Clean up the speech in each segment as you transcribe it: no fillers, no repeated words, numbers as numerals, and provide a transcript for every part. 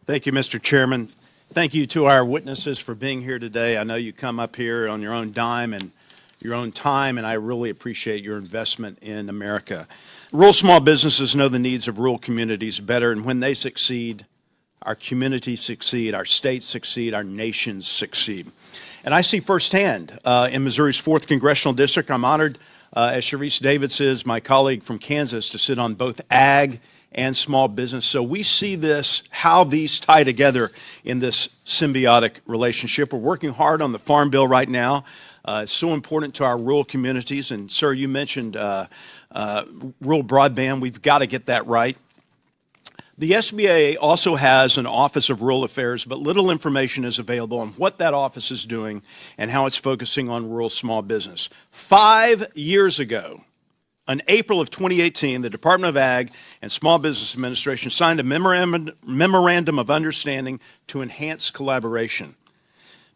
Thank you, Mr. Chairman. Thank you to our witnesses for being here today. I know you come up here on your own dime and your own time, and I really appreciate your investment in America. Rural small businesses know the needs of rural communities better, and when they succeed, our communities succeed, our states succeed, our nations succeed. And I see firsthand in Missouri's 4th Congressional District, I'm honored, as Sharice Davids is, my colleague from Kansas, to sit on both ag and small business. So we see this, how these tie together in this symbiotic relationship. We're working hard on the Farm Bill right now. It's so important to our rural communities. And, sir, you mentioned rural broadband. We've got to get that right. The SBA also has an Office of Rural Affairs, but little information is available on what that office is doing and how it's focusing on rural small business. 5 years ago, in April of 2018, the Department of Ag and Small Business Administration signed a memorandum of understanding to enhance collaboration.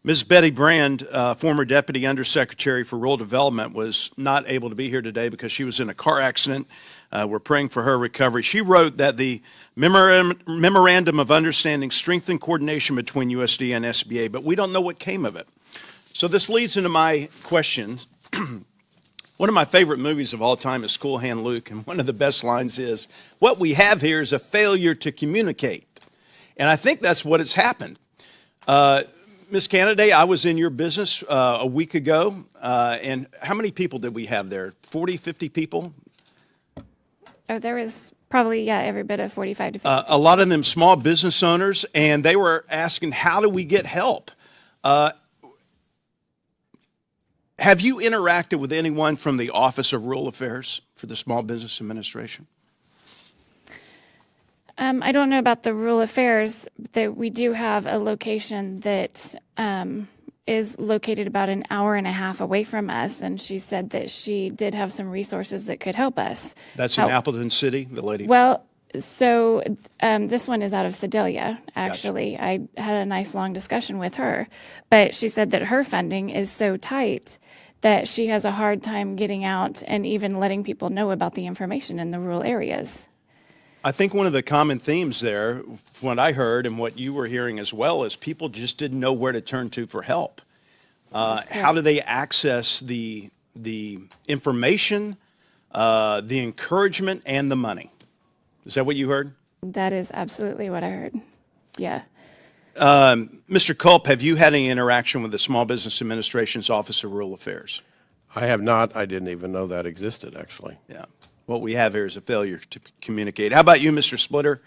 Ms. Betty Brand, former Deputy Undersecretary for Rural Development, was not able to be here today because she was in a car accident. We're praying for her recovery. She wrote that the Memorandum of Understanding strengthened coordination between USD and SBA, but we don't know what came of it. So this leads into my questions. One of my favorite movies of all time is Cool Hand Luke, and one of the best lines is, "What we have here is a failure to communicate." And I think that's what has happened. Ms. Canaday, I was in your business a week ago, and how many people did we have there? 40, 50 people? Oh, there was probably, every bit of 45 to 50. A lot of them small business owners, and they were asking, how do we get help? Have you interacted with anyone from the Office of Rural Affairs for the Small Business Administration? I don't know about the rural affairs, that we do have a location that is located about an hour and a half away from us, and she said that she did have some resources that could help us. That's in Appleton City, the lady? Well, so this one is out of Sedalia, actually. Gotcha. I had a nice long discussion with her, but she said that her funding is so tight that she has a hard time getting out and even letting people know about the information in the rural areas. I think one of the common themes there, what I heard and what you were hearing as well, is people just didn't know where to turn to for help. How do they access the information, the encouragement, and the money? Is that what you heard? That is absolutely what I heard. Yeah. Mr. Culp, have you had any interaction with the Small Business Administration's Office of Rural Affairs? I have not. I didn't even know that existed, actually. Yeah. What we have here is a failure to communicate. How about you, Mr. Splitter?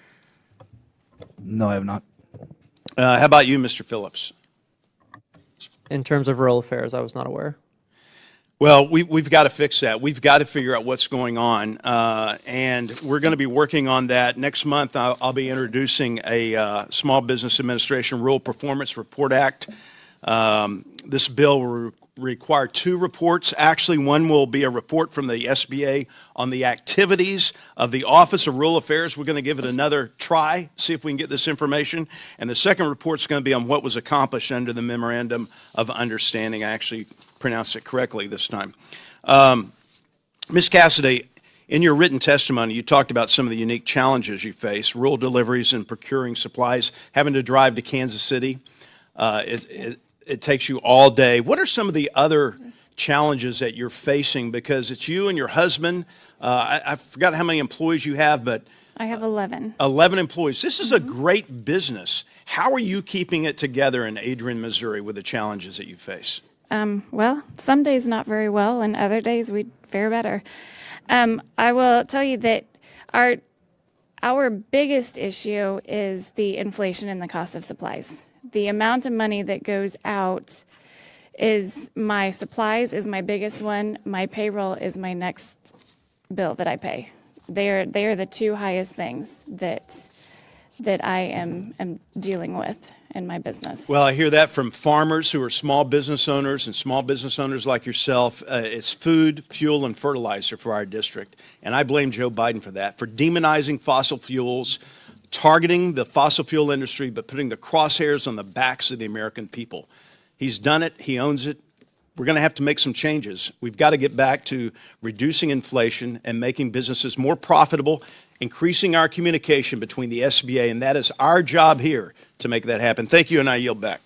No, I have not. How about you, Mr. Phillips? In terms of rural affairs, I was not aware. Well, we've got to fix that. We've got to figure out what's going on, and we're going to be working on that. Next month, I'll be introducing a Small Business Administration Rural Performance Report Act. This bill will require 2 reports. Actually, one will be a report from the SBA on the activities of the Office of Rural Affairs. We're going to give it another try, see if we can get this information. And the second report is going to be on what was accomplished under the Memorandum of Understanding. I actually pronounced it correctly this time. Ms. Cassidy, in your written testimony, you talked about some of the unique challenges you face, rural deliveries and procuring supplies, having to drive to Kansas City. It takes you all day. What are some of the other challenges that you're facing? Because it's you and your husband. I forgot how many employees you have, but I have 11. 11 employees. This is a great business. How are you keeping it together in Adrian, Missouri, with the challenges that you face? Well, some days not very well, and other days we fare better. I will tell you that our biggest issue is the inflation in the cost of supplies. The amount of money that goes out is my supplies is my biggest one. My payroll is my next bill that I pay. They are the 2 highest things that I am dealing with in my business. Well, I hear that from farmers who are small business owners and small business owners like yourself. It's food, fuel, and fertilizer for our district. And I blame Joe Biden for that, for demonizing fossil fuels, targeting the fossil fuel industry, but putting the crosshairs on the backs of the American people. He's done it. He owns it. We're going to have to make some changes. We've got to get back to reducing inflation and making businesses more profitable, increasing our communication between the SBA, and that is our job here to make that happen. Thank you, and I yield back.